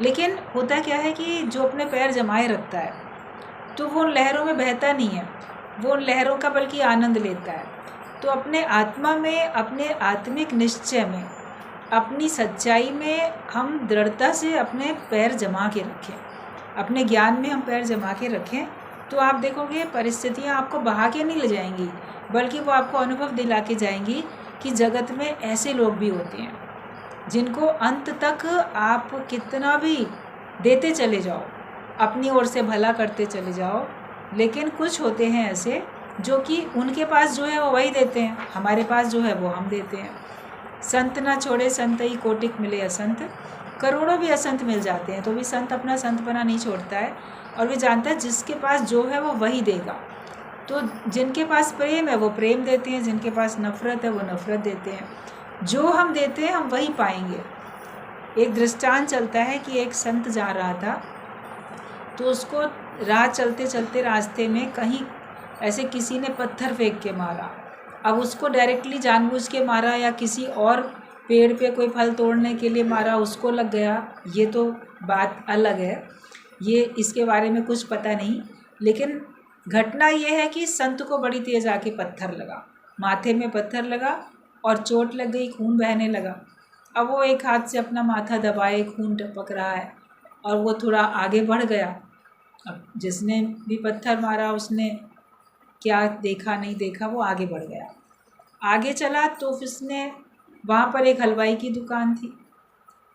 लेकिन होता क्या है कि जो अपने पैर जमाए रखता है तो वो उन लहरों में बहता नहीं है, वो उन लहरों का बल्कि आनंद लेता है। तो अपने आत्मा में, अपने आत्मिक निश्चय में, अपनी सच्चाई में हम दृढ़ता से अपने पैर जमा के रखें, अपने ज्ञान में हम पैर जमा के रखें, तो आप देखोगे परिस्थितियाँ आपको बहा के नहीं ले जाएंगी, बल्कि वो आपको अनुभव दिला के जाएंगी कि जगत में ऐसे लोग भी होते हैं जिनको अंत तक आप कितना भी देते चले जाओ, अपनी ओर से भला करते चले जाओ, लेकिन कुछ होते हैं ऐसे जो कि उनके पास जो है वो वही देते हैं, हमारे पास जो है वो हम देते हैं। संत ना छोड़े संतई कोटिक मिले असंत, करोड़ों भी असंत मिल जाते हैं तो भी संत अपना संतपना नहीं छोड़ता है, और वे जानता है जिसके पास जो है वो वही देगा। तो जिनके पास प्रेम है वो प्रेम देते हैं, जिनके पास नफ़रत है वो नफ़रत देते हैं। जो हम देते हैं हम वही पाएंगे। एक दृष्टांत चलता है कि एक संत जा रहा था तो उसको राह चलते चलते रास्ते में कहीं ऐसे किसी ने पत्थर फेंक के मारा। अब उसको डायरेक्टली जानबूझ के मारा या किसी और पेड़ पे कोई फल तोड़ने के लिए मारा, उसको लग गया, ये तो बात अलग है, ये इसके बारे में कुछ पता नहीं। लेकिन घटना ये है कि संत को बड़ी तेज़ आके पत्थर लगा, माथे में पत्थर लगा और चोट लग गई, खून बहने लगा। अब वो एक हाथ से अपना माथा दबाए, खून टपक रहा है और वो थोड़ा आगे बढ़ गया। अब जिसने भी पत्थर मारा उसने क्या देखा नहीं देखा, वो आगे बढ़ गया। आगे चला तो उसने वहाँ पर एक हलवाई की दुकान थी,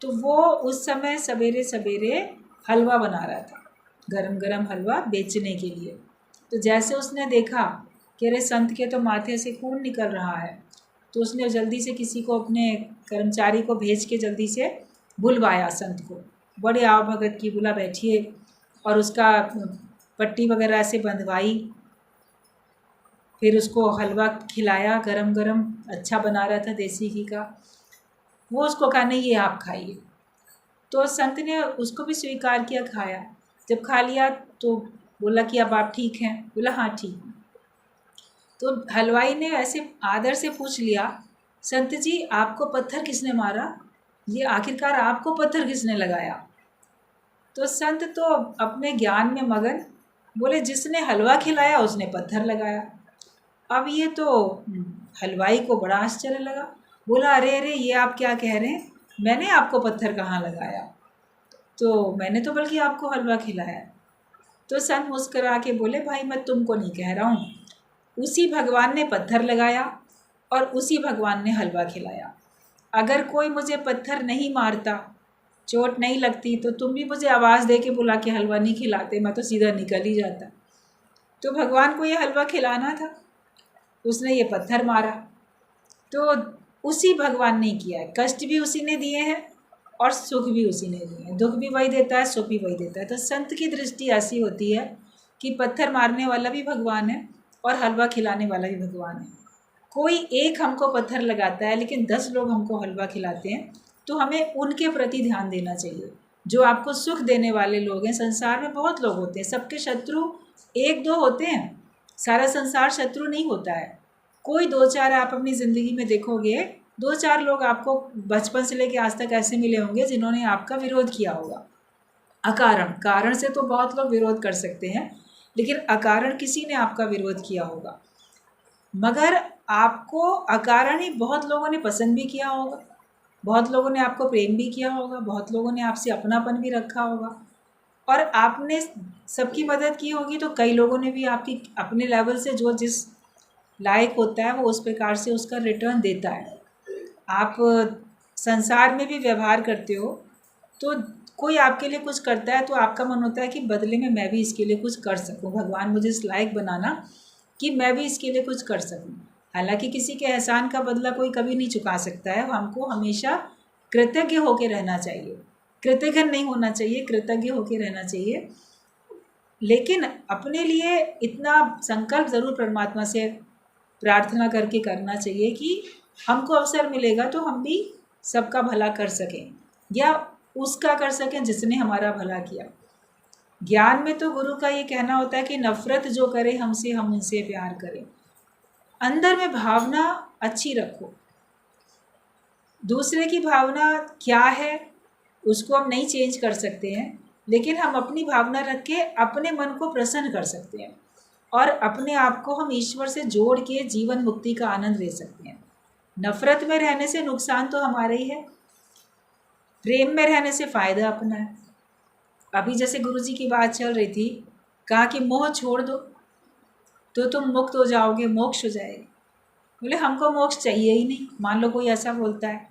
तो वो उस समय सवेरे सवेरे हलवा बना रहा था, गरम गरम हलवा बेचने के लिए। तो जैसे उसने देखा कि अरे संत के तो माथे से खून निकल रहा है, तो उसने जल्दी से किसी को, अपने कर्मचारी को भेज के जल्दी से बुलवाया संत को, बड़े आव भगत की, बोला बैठिए, और उसका पट्टी वगैरह से बंधवाई। फिर उसको हलवा खिलाया, गरम गरम अच्छा बना रहा था देसी घी का। वो उसको कहा नहीं ये आप खाइए। तो संत ने उसको भी स्वीकार किया, खाया। जब खा लिया तो बोला कि अब आप ठीक हैं? बोला हाँ ठीक हूँ। तो हलवाई ने ऐसे आदर से पूछ लिया, संत जी आपको पत्थर किसने मारा? ये आखिरकार आपको पत्थर किसने लगाया? तो संत तो अपने ज्ञान में मगन, बोले जिसने हलवा खिलाया उसने पत्थर लगाया। अब ये तो हलवाई को बड़ा आश्चर्य लगा, बोला अरे अरे ये आप क्या कह रहे हैं, मैंने आपको पत्थर कहाँ लगाया? तो मैंने तो बल्कि आपको हलवा खिलाया। तो संत मुस्करा के बोले भाई मैं तुमको नहीं कह रहा हूँ, उसी भगवान ने पत्थर लगाया और उसी भगवान ने हलवा खिलाया। अगर कोई मुझे पत्थर नहीं मारता, चोट नहीं लगती, तो तुम भी मुझे आवाज़ दे के बुला के हलवा नहीं खिलाते, मैं तो सीधा निकल ही जाता। तो भगवान को ये हलवा खिलाना था, उसने ये पत्थर मारा, तो उसी भगवान ने किया है। कष्ट भी उसी ने दिए हैं और सुख भी उसी ने दिए हैं, दुख भी वही देता है, सुख भी वही देता है। तो संत की दृष्टि ऐसी होती है कि पत्थर मारने वाला भी भगवान है और हलवा खिलाने वाला भी भगवान है। कोई एक हमको पत्थर लगाता है लेकिन 10 लोग हमको हलवा खिलाते हैं, तो हमें उनके प्रति ध्यान देना चाहिए। जो आपको सुख देने वाले लोग हैं, संसार में बहुत लोग होते हैं, सबके शत्रु एक दो होते हैं, सारा संसार शत्रु नहीं होता है। कोई दो चार आप अपनी ज़िंदगी में देखोगे, दो चार लोग आपको बचपन से लेकर आज तक ऐसे मिले होंगे जिन्होंने आपका विरोध किया होगा अकारण। कारण से तो बहुत लोग विरोध कर सकते हैं, लेकिन अकारण किसी ने आपका विरोध किया होगा। मगर आपको अकारण ही बहुत लोगों ने पसंद भी किया होगा, बहुत लोगों ने आपको प्रेम भी किया होगा, बहुत लोगों ने आपसे अपनापन भी रखा होगा, और आपने सबकी मदद की होगी। तो कई लोगों ने भी आपकी अपने लेवल से, जो जिस लायक होता है वो उस प्रकार से उसका रिटर्न देता है। आप संसार में भी व्यवहार करते हो तो कोई आपके लिए कुछ करता है तो आपका मन होता है कि बदले में मैं भी इसके लिए कुछ कर सकूं, भगवान मुझे इस लायक बनाना कि मैं भी इसके लिए कुछ कर सकूं। हालांकि किसी के एहसान का बदला कोई कभी नहीं चुका सकता है, हमको हमेशा कृतज्ञ होकर रहना चाहिए, कृतज्ञ नहीं होना चाहिए, कृतज्ञ होकर रहना चाहिए। लेकिन अपने लिए इतना संकल्प ज़रूर परमात्मा से प्रार्थना करके करना चाहिए कि हमको अवसर मिलेगा तो हम भी सबका भला कर सकें, या उसका कर सकें जिसने हमारा भला किया। ज्ञान में तो गुरु का ये कहना होता है कि नफ़रत जो करे हमसे, हम उनसे प्यार करें। अंदर में भावना अच्छी रखो, दूसरे की भावना क्या है उसको हम नहीं चेंज कर सकते हैं, लेकिन हम अपनी भावना रख के अपने मन को प्रसन्न कर सकते हैं और अपने आप को हम ईश्वर से जोड़ के जीवन मुक्ति का आनंद ले सकते हैं। नफरत में रहने से नुकसान तो हमारा ही है, प्रेम में रहने से फ़ायदा अपना है। अभी जैसे गुरुजी की बात चल रही थी, कहा कि मोह छोड़ दो तो तुम मुक्त हो जाओगे, मोक्ष हो जाएगा। बोले हमको मोक्ष चाहिए ही नहीं। मान लो कोई ऐसा बोलता है,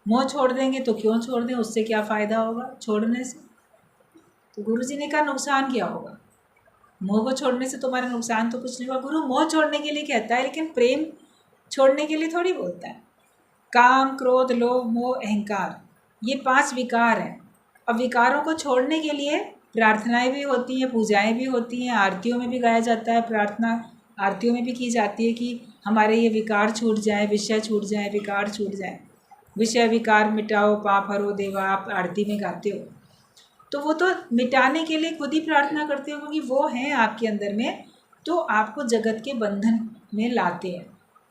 मोह छोड़ देंगे तो क्यों छोड़ दें, उससे क्या फ़ायदा होगा छोड़ने से। तो गुरुजी ने कहा नुकसान क्या होगा, मोह को छोड़ने से तुम्हारा नुकसान तो कुछ नहीं होगा। गुरु मोह छोड़ने के लिए कहता है, लेकिन प्रेम छोड़ने के लिए थोड़ी बोलता है। काम, क्रोध, लोभ, मोह, अहंकार, ये 5 विकार हैं। अब विकारों को छोड़ने के लिए प्रार्थनाएं भी होती हैं, पूजाएं भी होती हैं, आरतियों में भी गाया जाता है, प्रार्थना आरतियों में भी की जाती है कि हमारे ये विकार छूट जाए, विषय छूट जाए, विकार छूट जाए। विषय विकार मिटाओ, पाप हरो देवा, आप आरती में गाते हो। तो वो तो मिटाने के लिए खुद ही प्रार्थना करते हो, क्योंकि वो हैं आपके अंदर में, तो आपको जगत के बंधन में लाते हैं।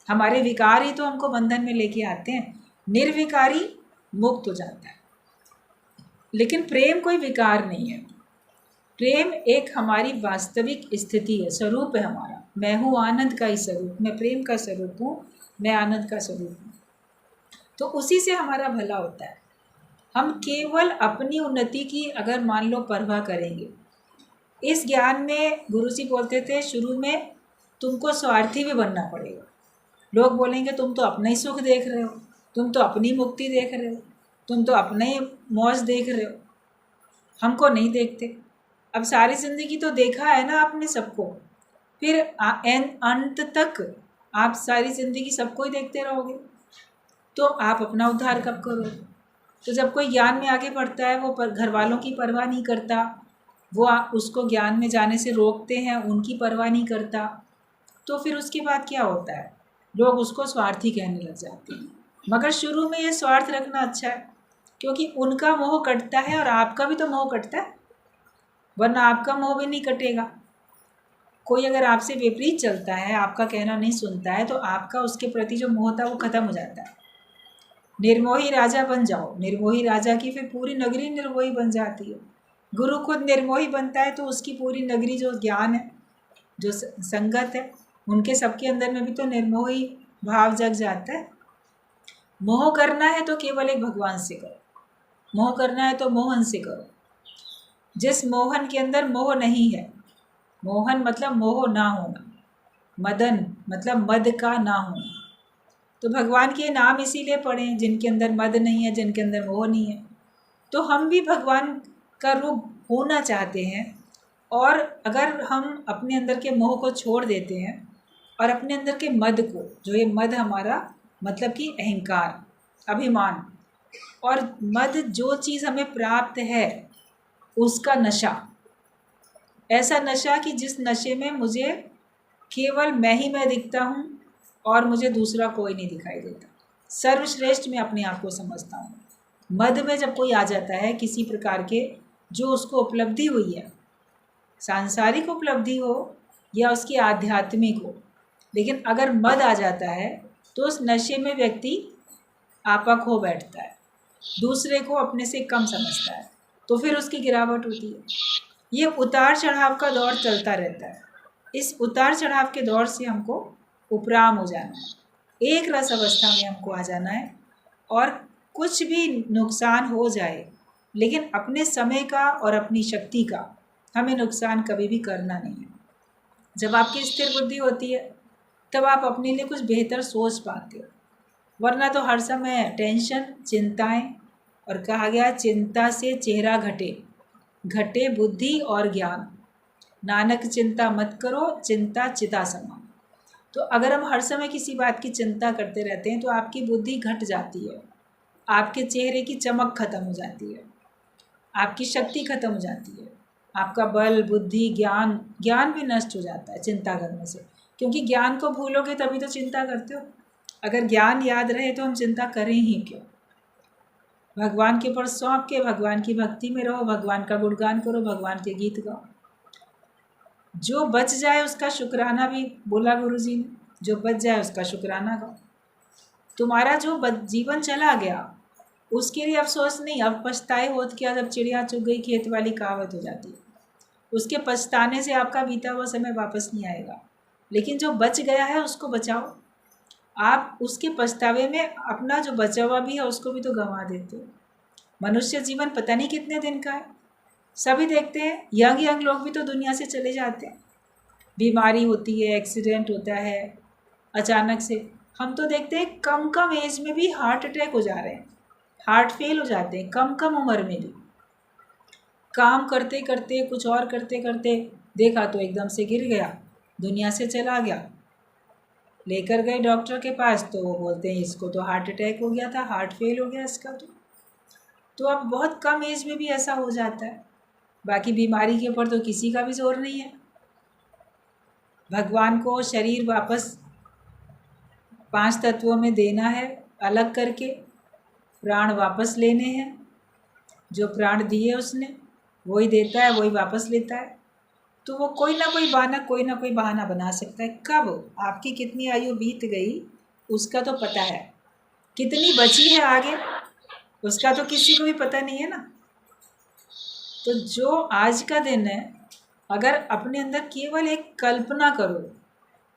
हमारे विकार ही तो हमको बंधन में लेके आते हैं। निर्विकारी मुक्त हो जाता है। लेकिन प्रेम कोई विकार नहीं है। प्रेम एक हमारी वास्तविक स्थिति है, स्वरूप है हमारा। मैं हूँ आनंद का ही स्वरूप, मैं प्रेम का स्वरूप हूँ, मैं आनंद का स्वरूप हूँ। तो उसी से हमारा भला होता है। हम केवल अपनी उन्नति की अगर मान लो परवाह करेंगे, इस ज्ञान में गुरुजी बोलते थे शुरू में तुमको स्वार्थी भी बनना पड़ेगा। लोग बोलेंगे तुम तो अपना ही सुख देख रहे हो, तुम तो अपनी मुक्ति देख रहे हो, तुम तो अपने ही मौज देख रहे हो, हमको नहीं देखते। अब सारी ज़िंदगी तो देखा है ना आपने सबको, फिर अंत तक आप सारी ज़िंदगी सबको ही देखते रहोगे, तो आप अपना उद्धार कब करोगे। तो जब कोई ज्ञान में आगे बढ़ता है, वो घर वालों की परवाह नहीं करता, वो उसको ज्ञान में जाने से रोकते हैं, उनकी परवाह नहीं करता, तो फिर उसके बाद क्या होता है, लोग उसको स्वार्थी कहने लग जाते हैं। मगर शुरू में ये स्वार्थ रखना अच्छा है, क्योंकि उनका मोह कटता है और आपका भी तो मोह कटता है, वरना आपका मोह भी नहीं कटेगा। कोई अगर आपसे विपरीत चलता है, आपका कहना नहीं सुनता है, तो आपका उसके प्रति जो मोह था वो खत्म हो जाता है। निर्मोही राजा बन जाओ, निर्मोही राजा की फिर पूरी नगरी निर्मोही बन जाती है। गुरु खुद निर्मोही बनता है तो उसकी पूरी नगरी जो ज्ञान है, जो संगत है, उनके सबके अंदर में भी तो निर्मोही भाव जग जाता है। मोह करना है तो केवल एक भगवान से करो, मोह करना है तो मोहन से करो। जिस मोहन के अंदर मोह नहीं है, मोहन मतलब मोह ना होना, मदन मतलब मद का ना होना, तो भगवान के नाम इसीलिए पढ़ें जिनके अंदर मद नहीं है, जिनके अंदर मोह नहीं है। तो हम भी भगवान का रूप होना चाहते हैं, और अगर हम अपने अंदर के मोह को छोड़ देते हैं और अपने अंदर के मद को, जो ये मद हमारा मतलब कि अहंकार, अभिमान, और मद जो चीज़ हमें प्राप्त है उसका नशा, ऐसा नशा कि जिस नशे में मुझे केवल मैं ही मैं दिखता हूँ और मुझे दूसरा कोई नहीं दिखाई देता, सर्वश्रेष्ठ मैं अपने आप को समझता हूँ। मद में जब कोई आ जाता है किसी प्रकार के, जो उसको उपलब्धि हुई है, सांसारिक उपलब्धि हो या उसकी आध्यात्मिक हो, लेकिन अगर मद आ जाता है तो उस नशे में व्यक्ति आपा खो बैठता है, दूसरे को अपने से कम समझता है, तो फिर उसकी गिरावट होती है। ये उतार चढ़ाव का दौर चलता रहता है। इस उतार चढ़ाव के दौर से हमको उपराम हो जाना है, एक रस अवस्था में हमको आ जाना है, और कुछ भी नुकसान हो जाए लेकिन अपने समय का और अपनी शक्ति का हमें नुकसान कभी भी करना नहीं है। जब आपकी स्थिर बुद्धि होती है तब आप अपने लिए कुछ बेहतर सोच पाते हो, वरना तो हर समय टेंशन, चिंताएं, और कहा गया चिंता से चेहरा घटे, घटे बुद्धि और ज्ञान, नानक चिंता मत करो, चिंता चिता समान। तो अगर हम हर समय किसी बात की चिंता करते रहते हैं तो आपकी बुद्धि घट जाती है, आपके चेहरे की चमक खत्म हो जाती है, आपकी शक्ति खत्म हो जाती है, आपका बल, बुद्धि, ज्ञान भी नष्ट हो जाता है चिंता करने से, क्योंकि ज्ञान को भूलोगे तभी तो चिंता करते हो। अगर ज्ञान याद रहे तो हम चिंता करें ही क्यों। भगवान के ऊपर सौंप के भगवान की भक्ति में रहो, भगवान का गुणगान करो, भगवान के गीत गाओ। जो बच जाए उसका शुक्राना भी बोला गुरुजी ने, जो बच जाए उसका शुक्राना गाओ। तुम्हारा जो जीवन चला गया उसके लिए अफसोस नहीं, अब पछताए होत क्या, जब चिड़िया चुग गई खेत वाली कहावत हो जाती है। उसके पछताने से आपका बीता हुआ समय वापस नहीं आएगा, लेकिन जो बच गया है उसको बचाओ। आप उसके पछतावे में अपना जो बचा हुआ भी है उसको भी तो गंवा देते हो। मनुष्य जीवन पता नहीं कितने दिन का है। सभी देखते हैं यंग यंग लोग भी तो दुनिया से चले जाते हैं, बीमारी होती है, एक्सीडेंट होता है अचानक से। हम तो देखते हैं कम कम एज में भी हार्ट अटैक हो जा रहे हैं, हार्ट फेल हो जाते हैं कम कम उम्र में भी। काम करते करते कुछ और करते करते देखा तो एकदम से गिर गया, दुनिया से चला गया। लेकर गए डॉक्टर के पास तो वो बोलते हैं इसको तो हार्ट अटैक हो गया था, हार्ट फेल हो गया इसका। तो अब बहुत कम एज में भी ऐसा हो जाता है। बाकी बीमारी के ऊपर तो किसी का भी जोर नहीं है। भगवान को शरीर वापस 5 तत्वों में देना है, अलग करके प्राण वापस लेने हैं। जो प्राण दिए उसने वही देता है, वही वापस लेता है। तो वो कोई ना कोई बहाना बना सकता है। कब आपकी कितनी आयु बीत गई उसका तो पता है, कितनी बची है आगे उसका तो किसी को भी पता नहीं है ना। तो जो आज का दिन है, अगर अपने अंदर केवल एक कल्पना करो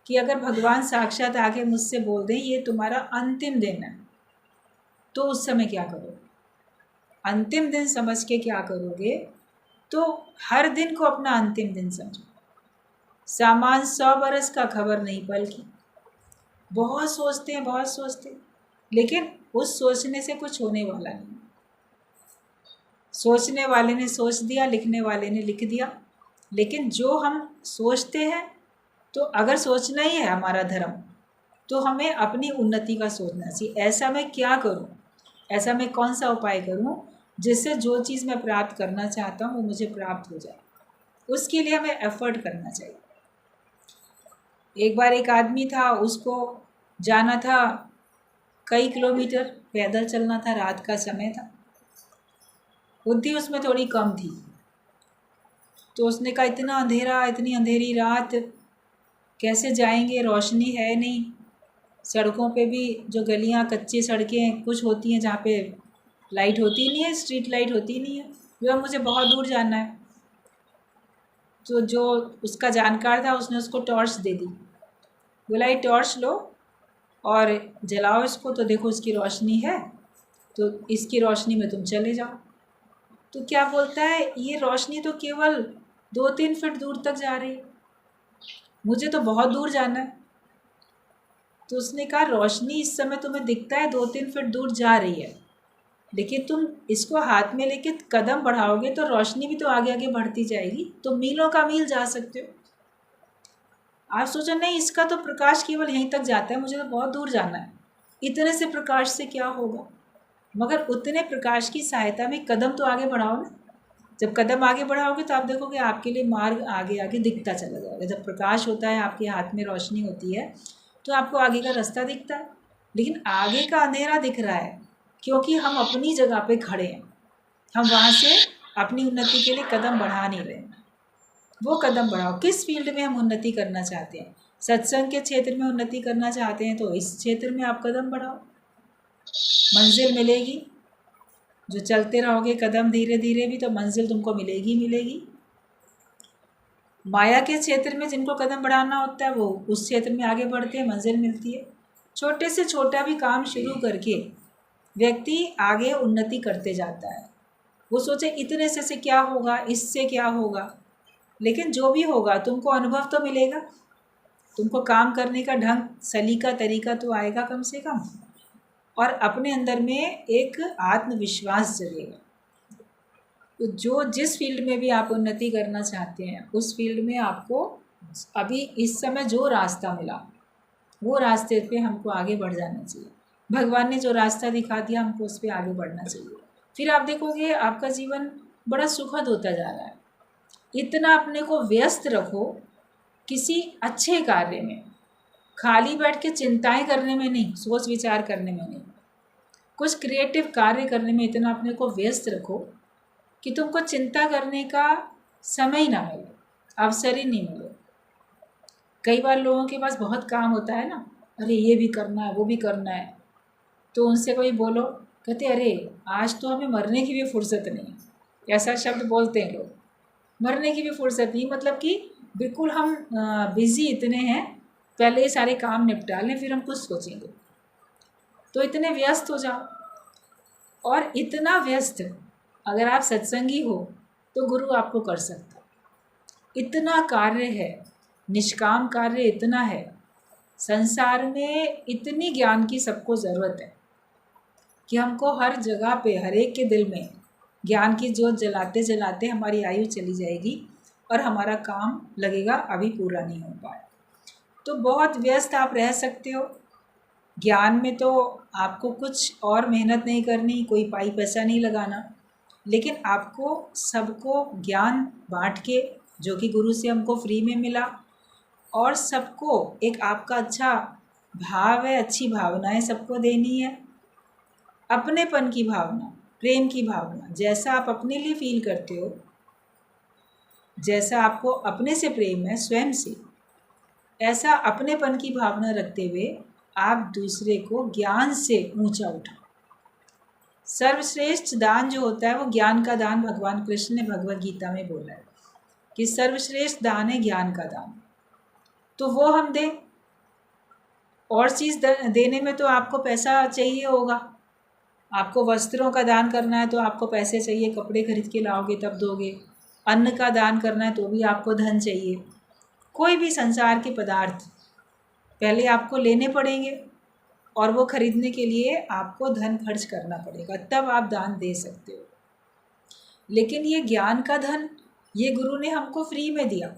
कि अगर भगवान साक्षात आके मुझसे बोल दें ये तुम्हारा अंतिम दिन है, तो उस समय क्या करो? अंतिम दिन समझ के क्या करोगे? तो हर दिन को अपना अंतिम दिन समझो। सामान 100 बरस का खबर नहीं पल की। बहुत सोचते हैं, बहुत सोचते हैं, लेकिन उस सोचने से कुछ होने वाला नहीं। सोचने वाले ने सोच दिया, लिखने वाले ने लिख दिया। लेकिन जो हम सोचते हैं, तो अगर सोचना ही है हमारा धर्म, तो हमें अपनी उन्नति का सोचना चाहिए। ऐसा मैं क्या करूं, ऐसा मैं कौन सा उपाय करूं जिससे जो चीज़ मैं प्राप्त करना चाहता हूं वो मुझे प्राप्त हो जाए। उसके लिए हमें एफर्ट करना चाहिए। एक बार एक आदमी था, उसको जाना था कई किलोमीटर, पैदल चलना था, रात का समय था, बुद्धि उसमें थोड़ी कम थी। तो उसने कहा इतना अंधेरा, इतनी अंधेरी रात कैसे जाएंगे, रोशनी है नहीं, सड़कों पे भी जो गलियां कच्ची सड़कें कुछ होती हैं जहाँ पे लाइट होती नहीं है, स्ट्रीट लाइट होती नहीं है, जो मुझे बहुत दूर जाना है। तो जो उसका जानकार था उसने उसको टॉर्च दे दी, बोला ये टॉर्च लो और जलाओ इसको, तो देखो इसकी रोशनी है, तो इसकी रोशनी में तुम चले जाओ। तो क्या बोलता है, ये रोशनी तो केवल 2-3 फीट दूर तक जा रही है, मुझे तो बहुत दूर जाना है। तो उसने कहा रोशनी इस समय तुम्हें दिखता है 2-3 फीट दूर जा रही है, लेकिन तुम इसको हाथ में लेके कदम बढ़ाओगे तो रोशनी भी तो आगे आगे बढ़ती जाएगी, तो मीलों का मील जा सकते हो। आप सोचो नहीं, इसका तो प्रकाश केवल यहीं तक जाता है, मुझे तो बहुत दूर जाना है, इतने से प्रकाश से क्या होगा? मगर उतने प्रकाश की सहायता में कदम तो आगे बढ़ाओ ना। जब कदम आगे बढ़ाओगे तो आप देखोगे आपके लिए मार्ग आगे आगे दिखता चला जाएगा। जब प्रकाश होता है, आपके हाथ में रोशनी होती है, तो आपको आगे का रास्ता दिखता है। लेकिन आगे का अंधेरा दिख रहा है क्योंकि हम अपनी जगह पे खड़े हैं, हम वहाँ से अपनी उन्नति के लिए कदम बढ़ा नहीं रहे। वो कदम बढ़ाओ। किस फील्ड में हम उन्नति करना चाहते हैं? सत्संग के क्षेत्र में उन्नति करना चाहते हैं तो इस क्षेत्र में आप कदम बढ़ाओ, मंजिल मिलेगी। जो चलते रहोगे कदम धीरे धीरे भी, तो मंजिल तुमको मिलेगी मिलेगी। माया के क्षेत्र में जिनको कदम बढ़ाना होता है वो उस क्षेत्र में आगे बढ़ते हैं, मंजिल मिलती है। छोटे से छोटा भी काम शुरू करके व्यक्ति आगे उन्नति करते जाता है। वो सोचे इतने से क्या होगा, इससे क्या होगा, लेकिन जो भी होगा तुमको अनुभव तो मिलेगा, तुमको काम करने का ढंग, सलीका, तरीका तो आएगा कम से कम, और अपने अंदर में एक आत्मविश्वास जगेगा। तो जो जिस फील्ड में भी आप उन्नति करना चाहते हैं उस फील्ड में आपको अभी इस समय जो रास्ता मिला वो रास्ते पे हमको आगे बढ़ जाना चाहिए। भगवान ने जो रास्ता दिखा दिया हमको उस पर आगे बढ़ना चाहिए। फिर आप देखोगे आपका जीवन बड़ा सुखद होता जा रहा है। इतना अपने को व्यस्त रखो किसी अच्छे कार्य में, खाली बैठ के चिंताएं करने में नहीं, सोच विचार करने में नहीं, कुछ क्रिएटिव कार्य करने में इतना अपने को व्यस्त रखो कि तुमको चिंता करने का समय ही ना मिले, अवसर ही नहीं मिले। कई बार लोगों के पास बहुत काम होता है ना, अरे ये भी करना है वो भी करना है, तो उनसे कोई बोलो कहते अरे आज तो हमें मरने की भी फुर्सत नहीं, ऐसा शब्द बोलते हैं लोग। मरने की भी फुर्सत नहीं, मतलब कि बिल्कुल हम बिज़ी इतने हैं, पहले ये सारे काम निपटा लें फिर हम कुछ सोचेंगे। तो इतने व्यस्त हो जाओ, और इतना व्यस्त अगर आप सत्संगी हो तो गुरु आपको कर सकता। इतना कार्य है, निष्काम कार्य इतना है, संसार में इतनी ज्ञान की सबको ज़रूरत है कि हमको हर जगह पे हर एक के दिल में ज्ञान की ज्योत जलाते जलाते हमारी आयु चली जाएगी और हमारा काम लगेगा अभी पूरा नहीं हो पाया। तो बहुत व्यस्त आप रह सकते हो। ज्ञान में तो आपको कुछ और मेहनत नहीं करनी, कोई पाई पैसा नहीं लगाना, लेकिन आपको सबको ज्ञान बांट के, जो कि गुरु से हमको फ्री में मिला, और सबको एक आपका अच्छा भाव है, अच्छी भावनाएं सबको देनी है, अपनेपन की भावना, प्रेम की भावना, जैसा आप अपने लिए फील करते हो, जैसा आपको अपने से प्रेम है स्वयं से, ऐसा अपनेपन की भावना रखते हुए आप दूसरे को ज्ञान से ऊंचा उठाओ। सर्वश्रेष्ठ दान जो होता है वो ज्ञान का दान, भगवान कृष्ण ने भगवद गीता में बोला है कि सर्वश्रेष्ठ दान है ज्ञान का दान। तो वो हम दें। और चीज़ देने में तो आपको पैसा चाहिए होगा। आपको वस्त्रों का दान करना है तो आपको पैसे चाहिए, कपड़े खरीद के लाओगे तब दोगे। अन्न का दान करना है तो भी आपको धन चाहिए। कोई भी संसार के पदार्थ पहले आपको लेने पड़ेंगे और वो खरीदने के लिए आपको धन खर्च करना पड़ेगा, तब आप दान दे सकते हो। लेकिन ये ज्ञान का धन ये गुरु ने हमको फ्री में दिया,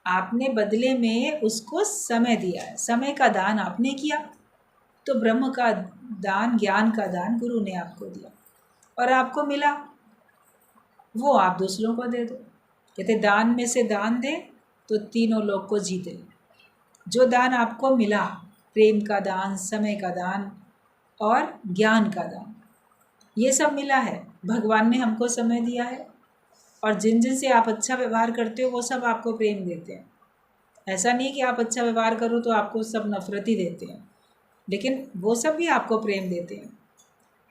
आपने बदले में उसको समय दिया है, समय का दान आपने किया। तो ब्रह्म का दान, ज्ञान का दान गुरु ने आपको दिया और आपको मिला, वो आप दूसरों को दे दो। कहते दान में से दान दे तो तीनों लोग को जीत ले। जो दान आपको मिला, प्रेम का दान, समय का दान और ज्ञान का दान, ये सब मिला है। भगवान ने हमको समय दिया है और जिन जिन से आप अच्छा व्यवहार करते हो वो सब आपको प्रेम देते हैं। ऐसा नहीं कि आप अच्छा व्यवहार करो तो आपको सब नफरत ही देते हैं, लेकिन वो सब भी आपको प्रेम देते हैं।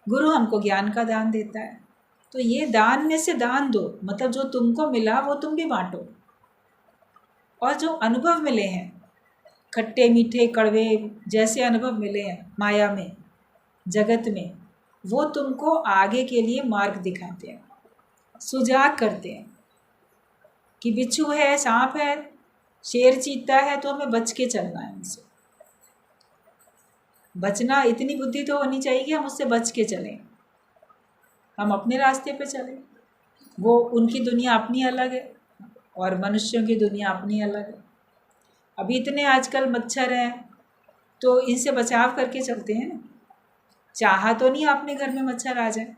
गुरु हमको ज्ञान का दान देता है। तो ये दान में से दान दो, मतलब जो तुमको मिला वो तुम भी बांटो। और जो अनुभव मिले हैं, खट्टे मीठे कड़वे जैसे अनुभव मिले हैं माया में, जगत में, वो तुमको आगे के लिए मार्ग दिखाते हैं, सुजाग करते हैं कि बिच्छू है, सांप है, शेर चीता है, तो हमें बच के चलना है उनसे। बचना, इतनी बुद्धि तो होनी चाहिए कि हम उससे बच के चलें, हम अपने रास्ते पे चलें। वो उनकी दुनिया अपनी अलग है और मनुष्यों की दुनिया अपनी अलग है। अभी इतने आजकल मच्छर हैं तो इनसे बचाव करके चलते हैं ना। चाहा तो नहीं अपने घर में मच्छर आ जाए,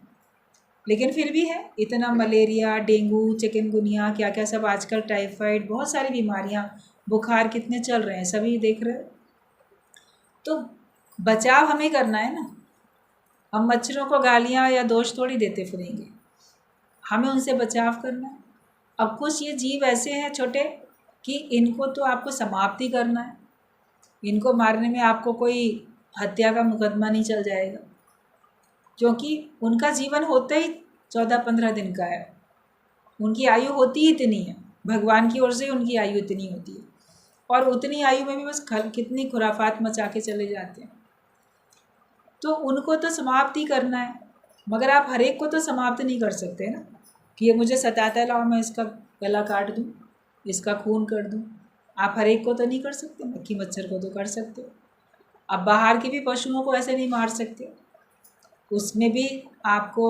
लेकिन फिर भी है। इतना मलेरिया, डेंगू, चिकनगुनिया, क्या क्या सब आजकल, टाइफाइड, बहुत सारी बीमारियां, बुखार कितने चल रहे हैं, सभी देख रहे हैं। तो बचाव हमें करना है ना। हम मच्छरों को गालियां या दोष थोड़ी देते फिरेंगे, हमें उनसे बचाव करना है। अब कुछ ये जीव ऐसे हैं छोटे कि इनको तो आपको समाप्ति करना है। इनको मारने में आपको कोई हत्या का मुकदमा नहीं चल जाएगा, क्योंकि उनका जीवन होता ही 14-15 दिन का है। उनकी आयु होती ही इतनी है, भगवान की ओर से उनकी आयु इतनी होती है, और उतनी आयु में भी बस कितनी खुराफात मचा के चले जाते हैं। तो उनको तो समाप्त ही करना है, मगर आप हर एक को तो समाप्त नहीं कर सकते ना कि ये मुझे सताता है, लाओ मैं इसका गला काट दूँ, इसका खून कर दूँ। आप हर एक को तो नहीं कर सकते, मक्खी मच्छर को तो कर सकते हो। अब बाहर के भी पशुओं को ऐसे नहीं मार सकते, उसमें भी आपको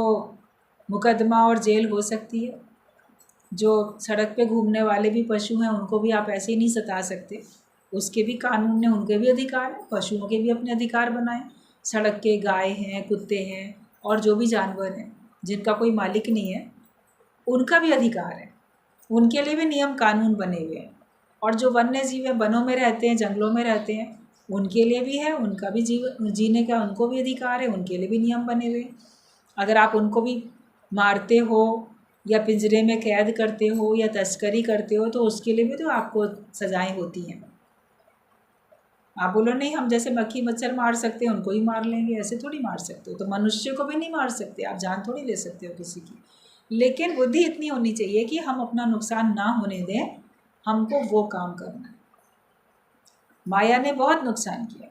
मुकदमा और जेल हो सकती है। जो सड़क पे घूमने वाले भी पशु हैं उनको भी आप ऐसे ही नहीं सता सकते, उसके भी कानून ने, उनके भी अधिकार हैं, पशुओं के भी अपने अधिकार बनाए। सड़क के गाय हैं, कुत्ते हैं और जो भी जानवर हैं जिनका कोई मालिक नहीं है, उनका भी अधिकार है, उनके लिए भी नियम कानून बने हुए हैं। और जो वन्य जीव हैं, वनों में रहते हैं, जंगलों में रहते हैं, उनके लिए भी है, उनका भी जीने का उनको भी अधिकार है, उनके लिए भी नियम बने हुए हैं। अगर आप उनको भी मारते हो या पिंजरे में कैद करते हो या तस्करी करते हो तो उसके लिए भी तो आपको सज़ाएं होती हैं। आप बोलो नहीं हम जैसे मक्खी मच्छर मार सकते हैं उनको ही मार लेंगे, ऐसे थोड़ी मार सकते हो। तो मनुष्य को भी नहीं मार सकते, आप जान थोड़ी ले सकते हो किसी की। लेकिन बुद्धि इतनी होनी चाहिए कि हम अपना नुकसान ना होने दें, हमको वो काम करना है। माया ने बहुत नुकसान किया,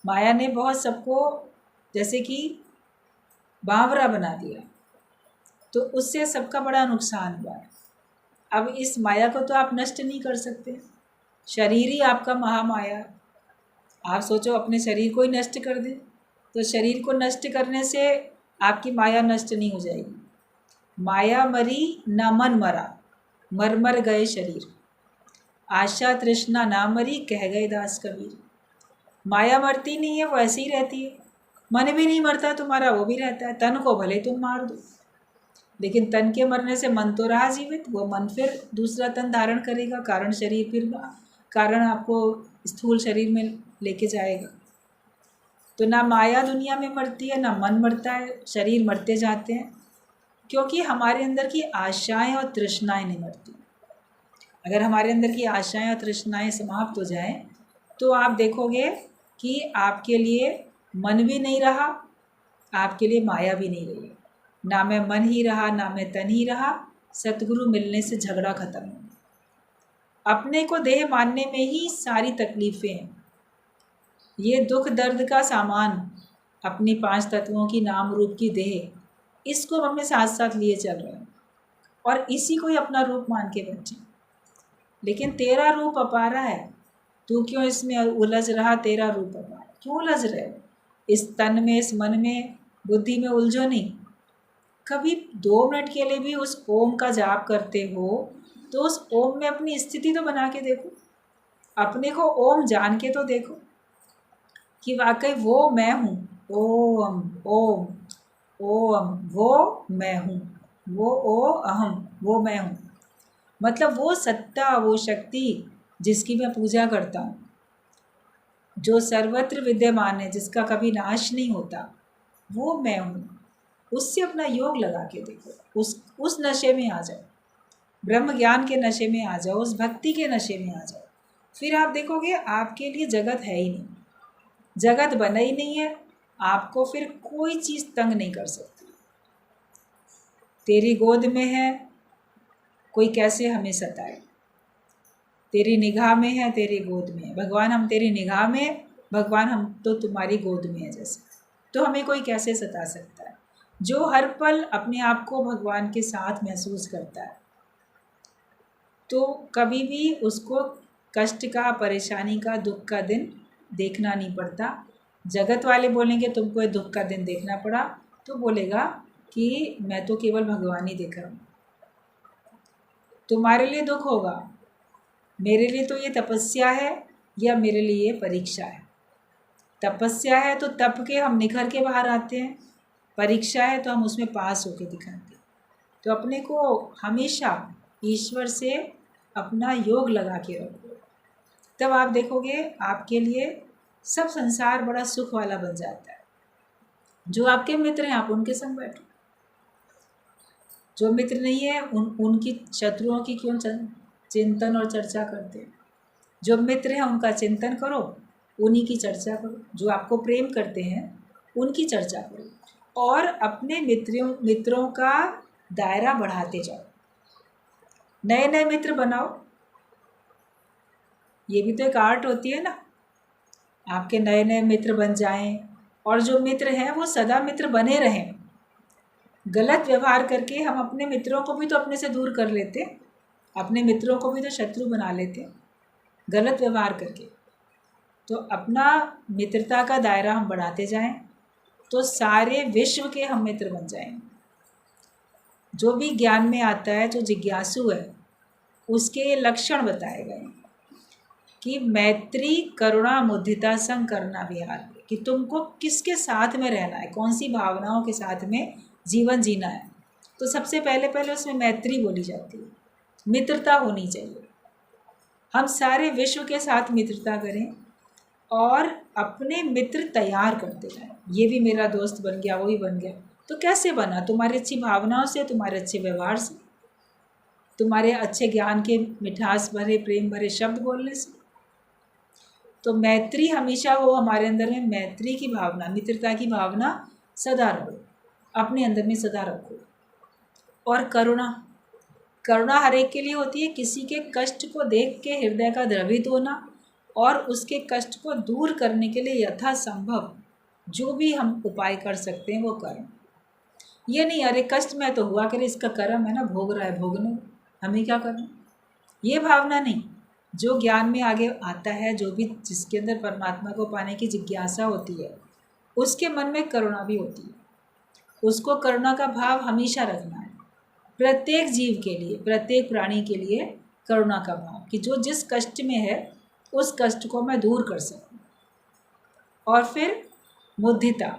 माया ने बहुत सबको जैसे कि बावरा बना दिया, तो उससे सबका बड़ा नुकसान हुआ है। अब इस माया को तो आप नष्ट नहीं कर सकते, शरीर ही आपका महामाया। आप सोचो अपने शरीर को ही नष्ट कर दे, तो शरीर को नष्ट करने से आपकी माया नष्ट नहीं हो जाएगी। माया मरी न मन मरा, मर मर गए शरीर, आशा तृष्णा ना मरी, कह गए दास कबीर। माया मरती नहीं है, वो ऐसी ही रहती है। मन भी नहीं मरता तुम्हारा, वो भी रहता है। तन को भले तुम मार दो, लेकिन तन के मरने से मन तो रहा जीवित, वो मन फिर दूसरा तन धारण करेगा, कारण शरीर फिर कारण आपको स्थूल शरीर में लेके जाएगा। तो ना माया दुनिया में मरती है, ना मन मरता है, शरीर मरते जाते हैं, क्योंकि हमारे अंदर की आशाएं और तृष्णाएं नहीं मरती। अगर हमारे अंदर की आशाएं और तृष्णाएं समाप्त हो जाएं, तो आप देखोगे कि आपके लिए मन भी नहीं रहा, आपके लिए माया भी नहीं रही। ना मैं मन ही रहा, ना मैं तन ही रहा, सतगुरु मिलने से झगड़ा खत्म हो। अपने को देह मानने में ही सारी तकलीफ़ें हैं। ये दुख दर्द का सामान, अपनी 5 तत्वों की नाम रूप की देह, इसको हम अपने साथ साथ लिए चल रहे हैं और इसी को ही अपना रूप मान के बैठे। लेकिन तेरा रूप अपारा है, तू क्यों इसमें उलझ रहा? तेरा रूप अपारा, क्यों उलझ रहे हो इस तन में, इस मन में, बुद्धि में उलझो नहीं। कभी 2 मिनट के लिए भी उस ओम का जाप करते हो तो उस ओम में अपनी स्थिति तो बना के देखो, अपने को ओम जान के तो देखो कि वाकई वो मैं हूँ। ओम ओम ओम, वो मैं हूँ, वो ओ अहम, वो मैं हूँ। मतलब वो सत्ता, वो शक्ति जिसकी मैं पूजा करता हूँ, जो सर्वत्र विद्यमान है, जिसका कभी नाश नहीं होता, वो मैं हूँ। उससे अपना योग लगा के देखो, उस नशे में आ जाओ, ब्रह्म ज्ञान के नशे में आ जाओ, उस भक्ति के नशे में आ जाओ। फिर आप देखोगे आपके लिए जगत है ही नहीं, जगत बना ही नहीं है, आपको फिर कोई चीज़ तंग नहीं कर सकती। तेरी गोद में है, कोई कैसे हमें सताए, तेरी निगाह में है, तेरी गोद में है। भगवान हम तेरी निगाह में, भगवान हम तो तुम्हारी गोद में है जैसे, तो हमें कोई कैसे सता सकता है? जो हर पल अपने आप को भगवान के साथ महसूस करता है, तो कभी भी उसको कष्ट का, परेशानी का, दुख का दिन देखना नहीं पड़ता। जगत वाले बोलेंगे तुमको ये दुख का दिन देखना पड़ा, तो बोलेगा कि मैं तो केवल भगवान ही देख रहा हूँ। तुम्हारे लिए दुख होगा, मेरे लिए तो ये तपस्या है या मेरे लिए ये परीक्षा है। तपस्या है तो तप के हम निखर के बाहर आते हैं, परीक्षा है तो हम उसमें पास होके दिखाते हैं। तो अपने को हमेशा ईश्वर से अपना योग लगा के रखो, तब आप देखोगे आपके लिए सब संसार बड़ा सुख वाला बन जाता है। जो आपके मित्र हैं आप उनके संग बैठो, जो मित्र नहीं है उनकी शत्रुओं की क्यों चिंतन और चर्चा करते हैं। जो मित्र हैं उनका चिंतन करो, उन्हीं की चर्चा करो। जो आपको प्रेम करते हैं उनकी चर्चा करो और अपने मित्रों का दायरा बढ़ाते जाओ, नए नए मित्र बनाओ। ये भी तो एक आर्ट होती है ना, आपके नए नए मित्र बन जाएं और जो मित्र हैं वो सदा मित्र बने रहें। गलत व्यवहार करके हम अपने मित्रों को भी तो अपने से दूर कर लेते, अपने मित्रों को भी तो शत्रु बना लेते गलत व्यवहार करके। तो अपना मित्रता का दायरा हम बढ़ाते जाएं तो सारे विश्व के हम मित्र बन जाएंगे। जो भी ज्ञान में आता है, जो जिज्ञासु है, उसके लक्षण बताए गए कि मैत्री करुणा मुदिता संग करना विहार, कि तुमको किसके साथ में रहना है, कौन सी भावनाओं के साथ में जीवन जीना है। तो सबसे पहले उसमें मैत्री बोली जाती है, मित्रता होनी चाहिए। हम सारे विश्व के साथ मित्रता करें और अपने मित्र तैयार करते जाएं। ये भी मेरा दोस्त बन गया, वो भी बन गया। तो कैसे बना? तुम्हारी अच्छी भावनाओं से, तुम्हारे अच्छे व्यवहार से, तुम्हारे अच्छे ज्ञान के मिठास भरे, प्रेम भरे शब्द बोलने से। तो मैत्री हमेशा हो हमारे अंदर में, मैत्री की भावना, मित्रता की भावना सदा रहो, अपने अंदर में सदा रखो। और करुणा, करुणा हर एक के लिए होती है। किसी के कष्ट को देख के हृदय का द्रवित होना और उसके कष्ट को दूर करने के लिए यथासंभव जो भी हम उपाय कर सकते हैं वो करें। ये नहीं अरे कष्ट में तो हुआ करे, इसका कर्म है ना, भोग रहा है, भोगने, हमें क्या करना, ये भावना नहीं। जो ज्ञान में आगे आता है, जो भी जिसके अंदर परमात्मा को पाने की जिज्ञासा होती है, उसके मन में करुणा भी होती है। उसको करुणा का भाव हमेशा रखना है, प्रत्येक जीव के लिए, प्रत्येक प्राणी के लिए करुणा का भाव, कि जो जिस कष्ट में है उस कष्ट को मैं दूर कर सकूं। और फिर मुदिता,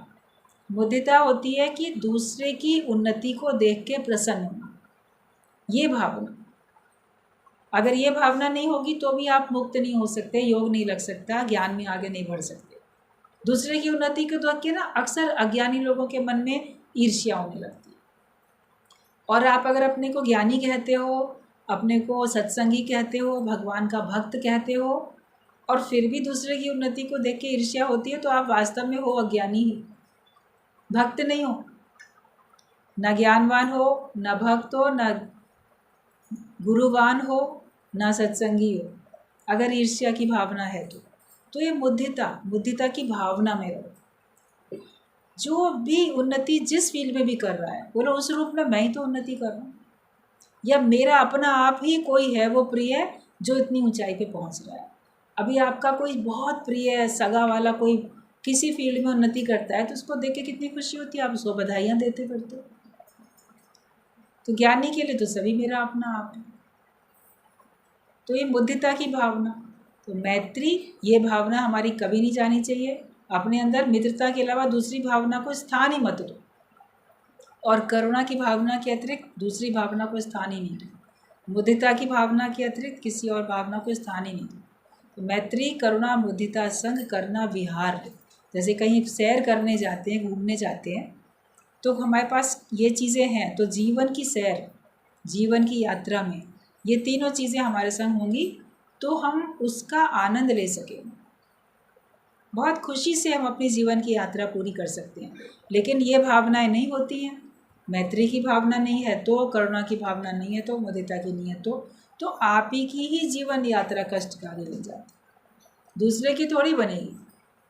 मुदिता होती है कि दूसरे की उन्नति को देख के प्रसन्न होना, ये भावना। अगर ये भावना नहीं होगी तो भी आप मुक्त नहीं हो सकते, योग नहीं लग सकता, ज्ञान में आगे नहीं बढ़ सकते। दूसरे की उन्नति को देख के ना अक्सर अज्ञानी लोगों के मन में ईर्ष्या होने लगती है। और आप अगर अपने को ज्ञानी कहते हो, अपने को सत्संगी कहते हो, भगवान का भक्त कहते हो, और फिर भी दूसरे की उन्नति को देख के ईर्ष्या होती है, तो आप वास्तव में हो अज्ञानी ही, भक्त नहीं हो। न ज्ञानवान हो, न भक्त हो, न गुरुवान हो, न सत्संगी हो। अगर ईर्ष्या की भावना है तो ये मुदिता की भावना में रहो। जो भी उन्नति जिस फील्ड में भी कर रहा है, बोलो उस रूप में मैं ही तो उन्नति कर रहा हूँ, या मेरा अपना आप ही कोई है वो प्रिय जो इतनी ऊंचाई पे पहुंच रहा है। अभी आपका कोई बहुत प्रिय सगा वाला कोई किसी फील्ड में उन्नति करता है तो उसको देख के कितनी खुशी होती है, आप उसको बधाइयाँ देते करते हो। तो ज्ञानी के लिए तो सभी मेरा अपना आप है। तो ये मुदिता की भावना, तो मैत्री, ये भावना हमारी कभी नहीं जानी चाहिए। अपने अंदर मित्रता के अलावा दूसरी भावना को स्थान ही मत दो, और करुणा की भावना के अतिरिक्त दूसरी भावना को स्थान ही नहीं दो। मुदिता की भावना के अतिरिक्त किसी और भावना को स्थान ही नहीं दो। तो मैत्री, करुणा, मुदिता, संग करना, विहार। जैसे कहीं सैर करने जाते हैं, घूमने जाते हैं, तो हमारे पास ये चीज़ें हैं, तो जीवन की सैर, जीवन की यात्रा में ये तीनों चीज़ें हमारे संग होंगी तो हम उसका आनंद ले सकेंगे। बहुत खुशी से हम अपनी जीवन की यात्रा पूरी कर सकते हैं। लेकिन ये भावनाएं नहीं होती हैं, मैत्री की भावना नहीं है तो, करुणा की भावना नहीं है तो, मुदिता की नहीं है तो आप ही की ही जीवन यात्रा कष्टकारी ले जाती, दूसरे की थोड़ी बनेगी।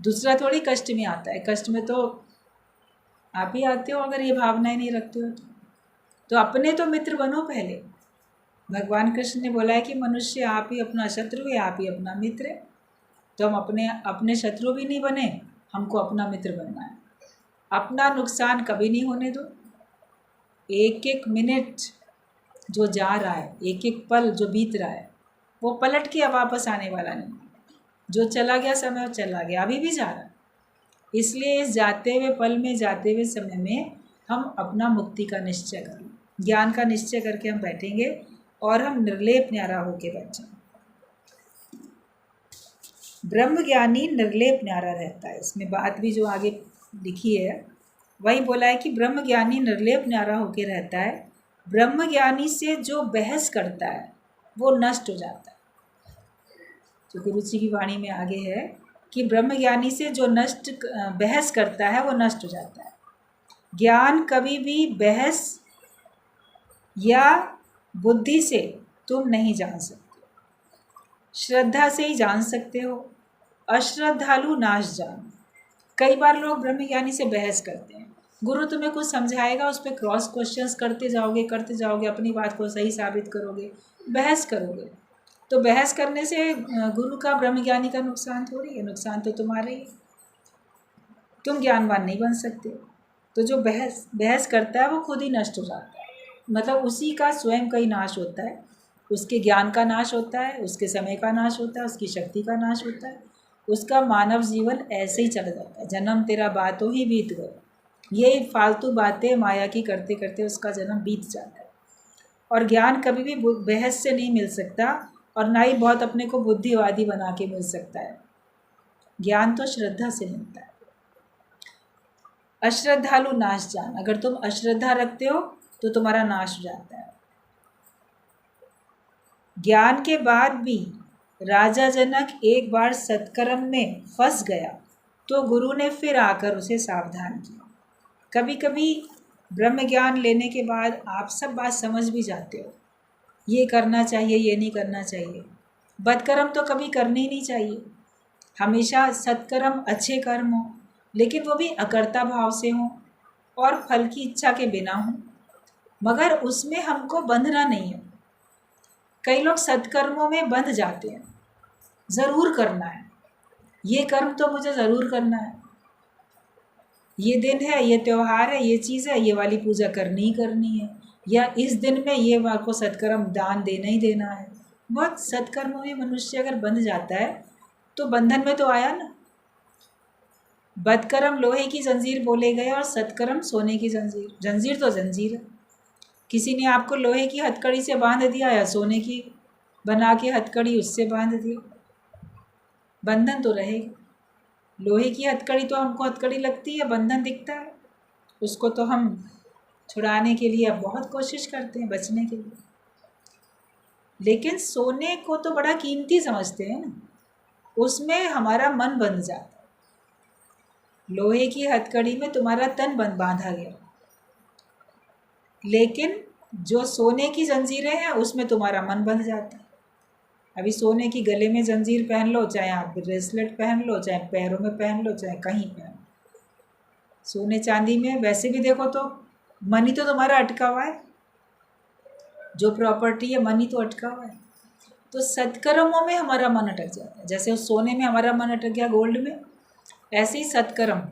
दूसरा थोड़ी कष्ट में आता है, कष्ट में तो आप ही आते हो अगर ये भावनाएं नहीं रखते हो तो अपने तो मित्र बनो पहले। भगवान कृष्ण ने बोला है कि मनुष्य आप ही अपना शत्रु है, आप ही अपना मित्र है। तो हम अपने शत्रु भी नहीं बने, हमको अपना मित्र बनना है। अपना नुकसान कभी नहीं होने दो। एक एक मिनट जो जा रहा है, एक एक पल जो बीत रहा है, वो पलट के अब वापस आने वाला नहीं। जो चला गया समय वो चला गया, अभी भी जा रहा है। इसलिए इस जाते हुए पल में, जाते हुए समय में हम अपना मुक्ति का निश्चय करें, ज्ञान का निश्चय करके हम बैठेंगे और हम निर्लेप न्यारा होके बैठेंगे। ब्रह्म ज्ञानी निर्लेप न्यारा रहता है। इसमें बात भी जो आगे लिखी है वही बोला है कि ब्रह्म ज्ञानी निर्लेप न्यारा होके रहता है। ब्रह्म ज्ञानी से जो बहस करता है वो नष्ट हो जाता है। जो गुरु जी की वाणी में आगे है कि ब्रह्म ज्ञानी से जो बहस करता है वो नष्ट हो जाता है। ज्ञान कभी भी बहस या बुद्धि से तुम नहीं जान सकते, श्रद्धा से ही जान सकते हो। अश्रद्धालु नाश जान। कई बार लोग ब्रह्म ज्ञानी से बहस करते हैं, गुरु तुम्हें कुछ समझाएगा, उस पर क्रॉस क्वेश्चंस करते जाओगे, अपनी बात को सही साबित करोगे, बहस करोगे। तो बहस करने से गुरु का, ब्रह्म ज्ञानी का नुकसान थोड़ी है, नुकसान तो तुम्हारे ही। तुम ज्ञानवान नहीं बन सकते। तो जो बहस करता है वो खुद ही नष्ट हो जाता है, मतलब उसी का स्वयं का ही नाश होता है। उसके ज्ञान का नाश होता है, उसके समय का नाश होता है, उसकी शक्ति का नाश होता है। उसका मानव जीवन ऐसे ही चला जाता है। जन्म तेरा बातों ही बीत गए, ये फालतू बातें माया की करते करते उसका जन्म बीत जाता है। और ज्ञान कभी भी बहस से नहीं मिल सकता, और ना ही बहुत अपने को बुद्धिवादी बना के मिल सकता है। ज्ञान तो श्रद्धा से मिलता है। अश्रद्धालु नाश जान। अगर तुम अश्रद्धा रखते हो तो तुम्हारा नाश हो जाता है। ज्ञान के बाद भी राजा जनक एक बार सत्कर्म में फंस गया तो गुरु ने फिर आकर उसे सावधान किया। कभी कभी ब्रह्म ज्ञान लेने के बाद आप सब बात समझ भी जाते हो, ये करना चाहिए, ये नहीं करना चाहिए। बदकर्म तो कभी करने ही नहीं चाहिए। हमेशा सत्कर्म अच्छे कर्म हो, लेकिन वो भी अकर्ता भाव से हो और फल की इच्छा के बिना हो, मगर उसमें हमको बंधना नहीं है। कई लोग सत्कर्मों में बंध जाते हैं, ज़रूर करना है, ये कर्म तो मुझे ज़रूर करना है, ये दिन है, ये त्यौहार है, ये चीज़ है, ये वाली पूजा करनी ही करनी है, या इस दिन में ये वार को सत्कर्म दान देना ही देना है। बहुत सत्कर्मों में मनुष्य अगर बंध जाता है तो बंधन में तो आया ना। बदकर्म लोहे की जंजीर बोले गए और सत्कर्म सोने की जंजीर। जंजीर तो जंजीर है, किसी ने आपको लोहे की हथकड़ी से बांध दिया या सोने की बना के हथकड़ी उससे बांध दी, बंधन तो रहेगा। लोहे की हथकड़ी तो हमको हथकड़ी लगती है, बंधन दिखता है, उसको तो हम छुड़ाने के लिए अब बहुत कोशिश करते हैं बचने के लिए। लेकिन सोने को तो बड़ा कीमती समझते हैं ना, उसमें हमारा मन बंध जाता है। लोहे की हथकड़ी में तुम्हारा तन बंध बांधा गया, लेकिन जो सोने की जंजीरें हैं उसमें तुम्हारा मन बंध जाता है। अभी सोने की गले में जंजीर पहन लो, चाहे आप ब्रेसलेट पहन लो, चाहे पैरों में पहन लो, चाहे कहीं पहन लो, सोने चांदी में वैसे भी देखो तो मन ही तो तुम्हारा अटका हुआ है, जो प्रॉपर्टी है मन ही तो अटका हुआ है। तो सत्कर्मों में हमारा मन अटक जाता है, जैसे उस सोने में हमारा मन अटक गया गोल्ड में, ऐसे ही सत्कर्म,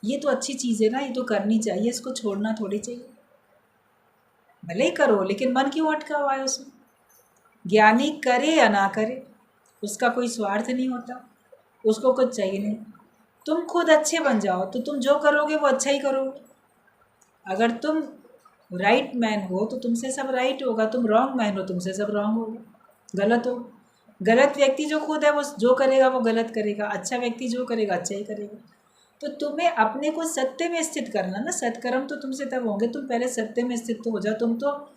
ये तो अच्छी चीज़ है ना, ये तो करनी चाहिए, इसको छोड़ना थोड़ी चाहिए। भले ही करो, लेकिन मन क्यों अटका हुआ है उसमें। ज्ञानी करे या ना करे, उसका कोई स्वार्थ नहीं होता, उसको कुछ चाहिए नहीं। तुम खुद अच्छे बन जाओ तो तुम जो करोगे वो अच्छा ही करोगे। अगर तुम राइट मैन हो तो तुमसे सब राइट होगा, तुम रॉन्ग मैन हो तुमसे सब रॉन्ग होगा, गलत हो। गलत व्यक्ति जो खुद है वो जो करेगा वो गलत करेगा, अच्छा व्यक्ति जो करेगा अच्छा ही करेगा। तो तुम्हें अपने को सत्य में स्थित करना ना, सत्कर्म तो तुमसे तब होंगे, तुम पहले सत्य में स्थित तो हो जाओ, तुम तो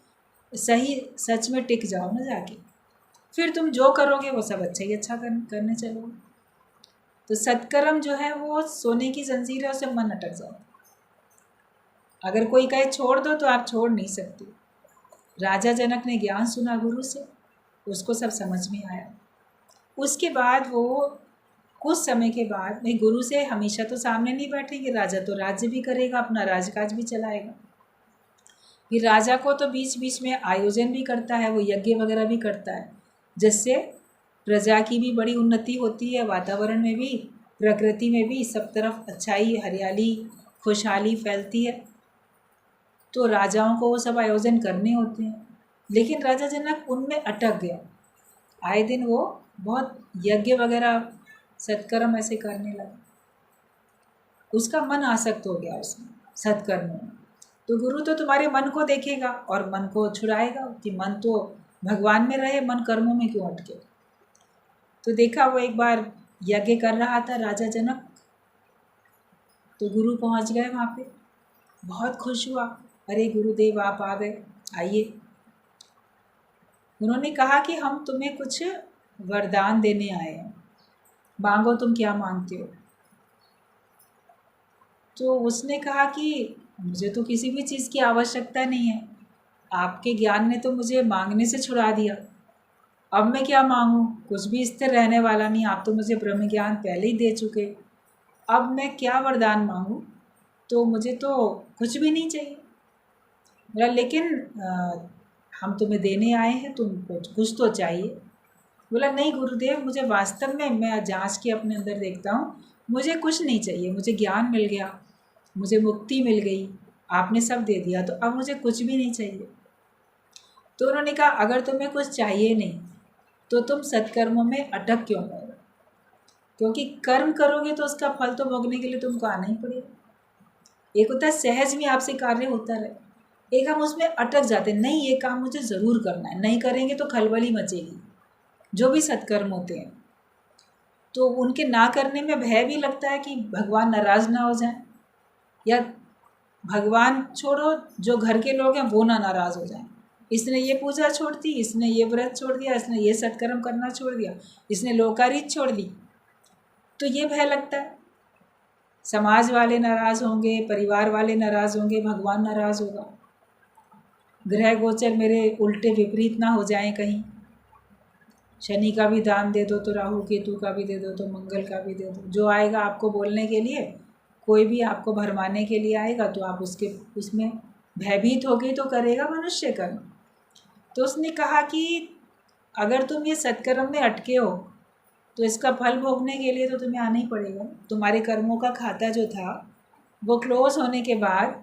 सही सच में टिक जाओ ना जाके, फिर तुम जो करोगे वो सब अच्छा ही अच्छा करने चलोगे। तो सत्कर्म जो है वो सोने की जंजीर है, उससे मन अटक जाता है। अगर कोई कहे छोड़ दो तो आप छोड़ नहीं सकते। राजा जनक ने ज्ञान सुना गुरु से, उसको सब समझ में आया। उसके बाद वो कुछ समय के बाद भाई गुरु से हमेशा तो सामने नहीं बैठेंगे, राजा तो राज्य भी करेगा, अपना राजकाज भी चलाएगा। फिर राजा को तो बीच बीच में आयोजन भी करता है, वो यज्ञ वगैरह भी करता है, जिससे प्रजा की भी बड़ी उन्नति होती है, वातावरण में भी, प्रकृति में भी सब तरफ अच्छाई, हरियाली, खुशहाली फैलती है। तो राजाओं को वो सब आयोजन करने होते हैं, लेकिन राजा जनक उनमें अटक गया। आए दिन वो बहुत यज्ञ वगैरह सत्कर्म ऐसे करने लगा, उसका मन आसक्त हो गया उसमें सत्कर्म में। तो गुरु तो तुम्हारे मन को देखेगा और मन को छुड़ाएगा कि मन तो भगवान में रहे, मन कर्मों में क्यों अटके। तो देखा वो एक बार यज्ञ कर रहा था राजा जनक, तो गुरु पहुंच गए वहाँ पे, बहुत खुश हुआ, अरे गुरुदेव आप आ गए, आइए। उन्होंने कहा कि हम तुम्हें कुछ वरदान देने आए हैं, मांगो तुम क्या मांगते हो। तो उसने कहा कि मुझे तो किसी भी चीज़ की आवश्यकता नहीं है, आपके ज्ञान ने तो मुझे मांगने से छुड़ा दिया, अब मैं क्या मांगूं, कुछ भी स्थिर रहने वाला नहीं, आप तो मुझे ब्रह्म ज्ञान पहले ही दे चुके, अब मैं क्या वरदान मांगूं, तो मुझे तो कुछ भी नहीं चाहिए। बोला लेकिन हम तुम्हें देने आए हैं, तुमको कुछ तो चाहिए। बोला नहीं गुरुदेव, मुझे वास्तव में, मैं जांच के अपने अंदर देखता हूँ, मुझे कुछ नहीं चाहिए, मुझे ज्ञान मिल गया, मुझे मुक्ति मिल गई, आपने सब दे दिया, तो अब मुझे कुछ भी नहीं चाहिए। तो उन्होंने कहा अगर तुम्हें कुछ चाहिए नहीं तो तुम सत्कर्मों में अटक क्यों गए, क्योंकि कर्म करोगे तो उसका फल तो भोगने के लिए तुमको आना ही पड़ेगा। एक होता है सहज में आपसे कार्य होता रहे, एक हम उसमें अटक जाते, नहीं ये काम मुझे ज़रूर करना है, नहीं करेंगे तो खलबली मचेगी। जो भी सत्कर्म होते हैं तो उनके ना करने में भय भी लगता है कि भगवान नाराज़ ना हो जाए, या भगवान छोड़ो जो घर के लोग हैं वो ना नाराज़ हो जाएं, इसने ये पूजा छोड़ दी, इसने ये व्रत छोड़ दिया, इसने ये सत्कर्म करना छोड़ दिया, इसने लोकारीत छोड़ दी। तो ये भय लगता है, समाज वाले नाराज़ होंगे, परिवार वाले नाराज़ होंगे, भगवान नाराज़ होगा, ग्रह गोचर मेरे उल्टे विपरीत ना हो जाएं कहीं। शनि का भी दान दे दो तो राहु केतु का भी दे दो तो मंगल का भी दे दो। जो आएगा आपको बोलने के लिए, कोई भी आपको भरमाने के लिए आएगा तो आप उसमें भयभीत होगी तो करेगा मनुष्य कर्म। तो उसने कहा कि अगर तुम ये सत्कर्म में अटके हो तो इसका फल भोगने के लिए तो तुम्हें आना ही पड़ेगा। तुम्हारे कर्मों का खाता जो था वो क्लोज होने के बाद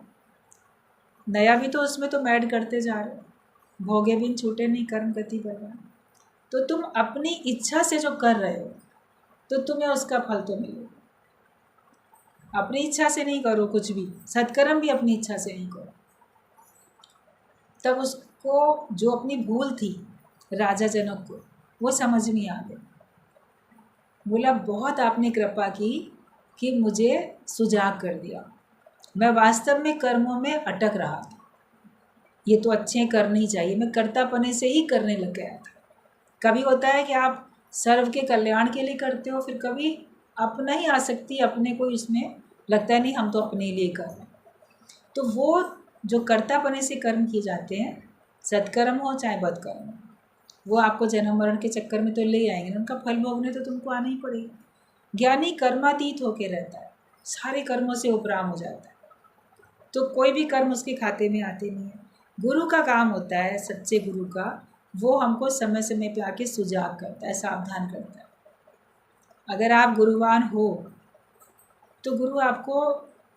नया भी तो उसमें तुम ऐड करते जा रहे हो, भोगे बिन छूटे नहीं कर्म गति बर्बाद। तो तुम अपनी इच्छा से जो कर रहे हो तो तुम्हें उसका फल तो मिलेगा। अपनी इच्छा से नहीं करो कुछ भी, सत्कर्म भी अपनी इच्छा से नहीं करो। तब उसको जो अपनी भूल थी राजा जनक को वो समझ में आ गई। बोला बहुत आपने कृपा की कि मुझे सुजाग कर दिया, मैं वास्तव में कर्मों में अटक रहा था, ये तो अच्छे करने चाहिए, मैं कर्तापने से ही करने लग गया था। कभी होता है कि आप सर्व के कल्याण के लिए करते हो, फिर कभी अपना ही आसक्ति अपने को इसमें लगता है नहीं हम तो अपने लिए कर रहे हैं। तो वो जो कर्तापने से कर्म किए जाते हैं, सत्कर्म हो चाहे बदकर्म हो, वो आपको जन्म मरण के चक्कर में तो ले आएंगे, उनका फल भोगने तो तुमको आना ही पड़ेगा। ज्ञानी कर्मातीत होके रहता है, सारे कर्मों से उपराम हो जाता है, तो कोई भी कर्म उसके खाते में आते नहीं है। गुरु का काम होता है, सच्चे गुरु का, वो हमको समय समय पे आके सुजाग करता है, सावधान करता है। अगर आप गुरुवान हो तो गुरु आपको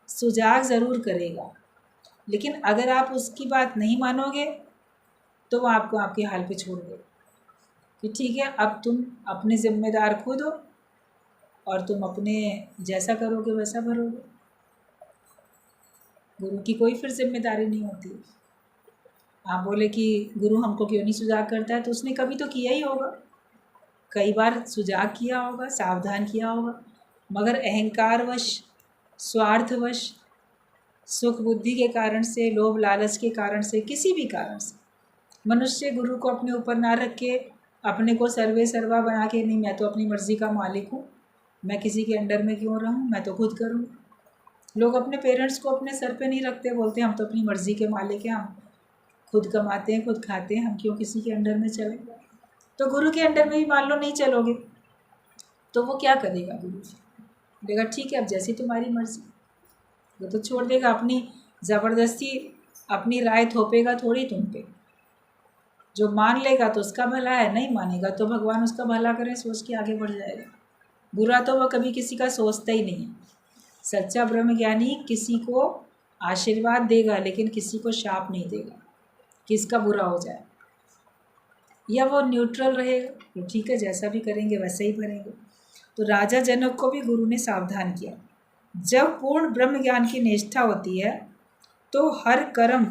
सुजाग ज़रूर करेगा, लेकिन अगर आप उसकी बात नहीं मानोगे तो वो आपको आपके हाल पे छोड़ देगा कि ठीक है अब तुम अपने ज़िम्मेदार खुद हो और तुम अपने जैसा करोगे वैसा भरोगे। गुरु की कोई फिर जिम्मेदारी नहीं होती। आप बोले कि गुरु हमको क्यों नहीं सुजाग करता है, तो उसने कभी तो किया ही होगा, कई बार सुजाग किया होगा, सावधान किया होगा, मगर अहंकारवश, स्वार्थवश, सुख बुद्धि के कारण से, लोभ लालच के कारण से, किसी भी कारण से मनुष्य गुरु को अपने ऊपर ना रख के अपने को सर्वे सर्वा बना के, नहीं मैं तो अपनी मर्ज़ी का मालिक हूँ, मैं किसी के अंडर में क्यों रहूँ, मैं तो खुद करूँ। लोग अपने पेरेंट्स को अपने सर पे नहीं रखते, बोलते हैं हम तो अपनी मर्ज़ी के मालिक हैं, हम खुद कमाते हैं खुद खाते हैं, हम क्यों किसी के अंडर में चलें। तो गुरु के अंडर में भी मान लो नहीं चलोगे तो वो क्या करेगा, गुरु बोलेगा ठीक है अब जैसी तुम्हारी मर्ज़ी, वो तो छोड़ देगा। अपनी ज़बरदस्ती अपनी राय थोपेगा थोड़ी तुम पे। जो मान लेगा तो उसका भला है, नहीं मानेगा तो भगवान उसका भला करे सोच के आगे बढ़ जाएगा। बुरा तो वह कभी किसी का सोचता ही नहीं है। सच्चा ब्रह्मज्ञानी किसी को आशीर्वाद देगा लेकिन किसी को शाप नहीं देगा कि इसका बुरा हो जाए, या वो न्यूट्रल रहेगा, तो ठीक है जैसा भी करेंगे वैसे ही करेंगे। तो राजा जनक को भी गुरु ने सावधान किया। जब पूर्ण ब्रह्म ज्ञान की निष्ठा होती है तो हर कर्म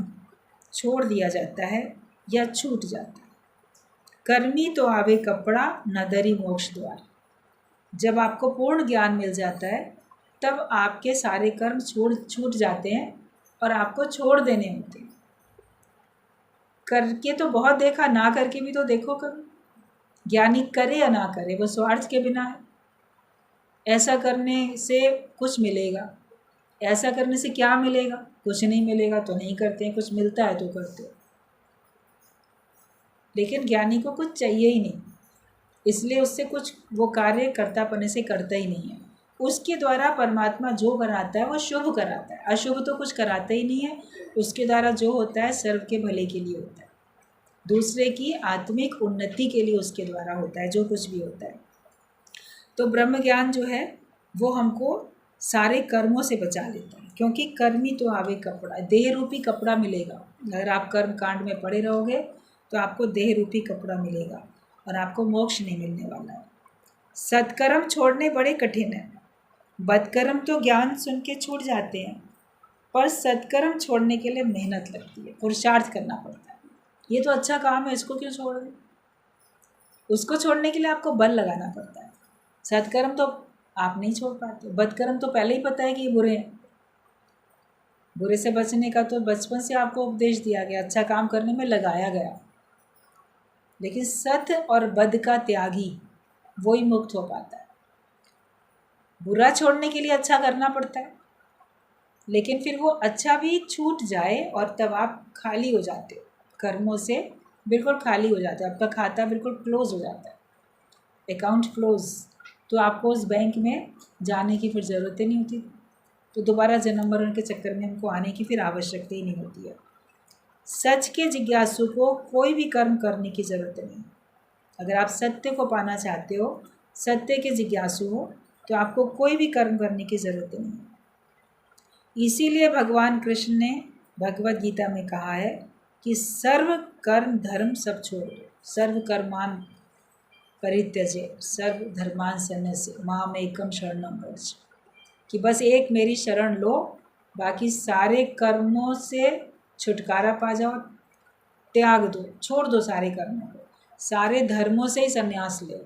छोड़ दिया जाता है या छूट जाता है। कर्मी तो आवे कपड़ा न दरी मोक्ष द्वार। जब आपको पूर्ण ज्ञान मिल जाता है तब आपके सारे कर्म छूट जाते हैं और आपको छोड़ देने होते हैं। करके तो बहुत देखा, ना करके भी तो देखो कभी। ज्ञानी करे या ना करे वो स्वार्थ के बिना है। ऐसा करने से कुछ मिलेगा, ऐसा करने से क्या मिलेगा, कुछ नहीं मिलेगा तो नहीं करते हैं, कुछ मिलता है तो करते हो। लेकिन ज्ञानी को कुछ चाहिए ही नहीं, इसलिए उससे कुछ वो कार्य कर्तापने से करता ही नहीं है। उसके द्वारा परमात्मा जो कराता है वो शुभ कराता है, अशुभ तो कुछ कराता ही नहीं है। उसके द्वारा जो होता है सर्व के भले के लिए होता है, दूसरे की आत्मिक उन्नति के लिए उसके द्वारा होता है जो कुछ भी होता है। तो ब्रह्म ज्ञान जो है वो हमको सारे कर्मों से बचा लेता है, क्योंकि कर्मी तो आवे कपड़ा, देह रूपी कपड़ा मिलेगा। अगर आप कर्म कांड में पड़े रहोगे तो आपको देह रूपी कपड़ा मिलेगा और आपको मोक्ष नहीं मिलने वाला है। सत्कर्म छोड़ने बड़े कठिन हैं, बदकर्म तो ज्ञान सुन के छूट जाते हैं, पर सत्कर्म छोड़ने के लिए मेहनत लगती है, पुरुषार्थ करना पड़ता है। ये तो अच्छा काम है, इसको क्यों छोड़ दें। उसको छोड़ने के लिए आपको बल लगाना पड़ता है। सत्कर्म तो आप नहीं छोड़ पाते, बदकर्म तो पहले ही पता है कि ये बुरे हैं। बुरे से बचने का तो बचपन से आपको उपदेश दिया गया, अच्छा काम करने में लगाया गया, लेकिन सत्य और बद का त्यागी वही मुक्त हो पाता है। बुरा छोड़ने के लिए अच्छा करना पड़ता है, लेकिन फिर वो अच्छा भी छूट जाए और तब आप खाली हो जाते हो, कर्मों से बिल्कुल खाली हो जाते हो, आपका खाता बिल्कुल क्लोज हो जाता है, अकाउंट क्लोज। तो आपको उस बैंक में जाने की फिर ज़रूरत ही नहीं होती, तो दोबारा जन्म मरण के चक्कर में हमको आने की फिर आवश्यकता ही नहीं होती है। सच के जिज्ञासु को कोई भी कर्म करने की ज़रूरत नहीं। अगर आप सत्य को पाना चाहते हो, सत्य के जिज्ञासु हो, तो आपको कोई भी कर्म करने की ज़रूरत नहीं। इसीलिए भगवान कृष्ण ने भगवत गीता में कहा है कि सर्व कर्म धर्म सब छोड़ दो, सर्व कर्मान परित्यजे सर्व धर्मान सन्यासे माम एकम शरणम व्रज, कि बस एक मेरी शरण लो, बाकी सारे कर्मों से छुटकारा पा जाओ, त्याग दो, छोड़ दो सारे कर्मों को, सारे धर्मों से ही संन्यास ले,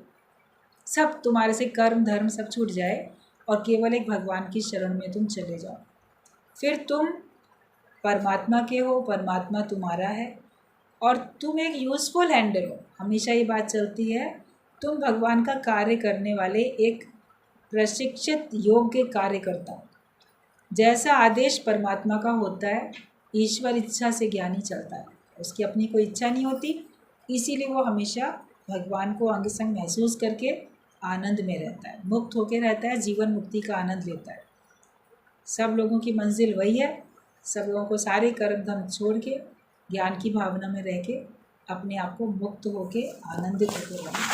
सब तुम्हारे से कर्म धर्म सब छूट जाए और केवल एक भगवान की शरण में तुम चले जाओ। फिर तुम परमात्मा के हो, परमात्मा तुम्हारा है और तुम एक यूज़फुल हैंडल हो। हमेशा ये बात चलती है, तुम भगवान का कार्य करने वाले एक प्रशिक्षित योग्य कार्यकर्ता हो। जैसा आदेश परमात्मा का होता है, ईश्वर इच्छा से ज्ञानी चलता है, उसकी अपनी कोई इच्छा नहीं होती, इसीलिए वो हमेशा भगवान को अंग संग महसूस करके आनंद में रहता है, मुक्त होकर रहता है, जीवन मुक्ति का आनंद लेता है। सब लोगों की मंजिल वही है, सब लोगों को सारे कर्म धर्म छोड़ के ज्ञान की भावना में रह के अपने आप को मुक्त होके आनंदित होकर रहना।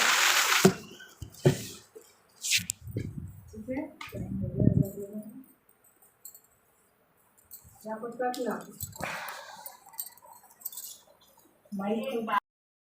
ठीक है, क्या कुछ कर माइक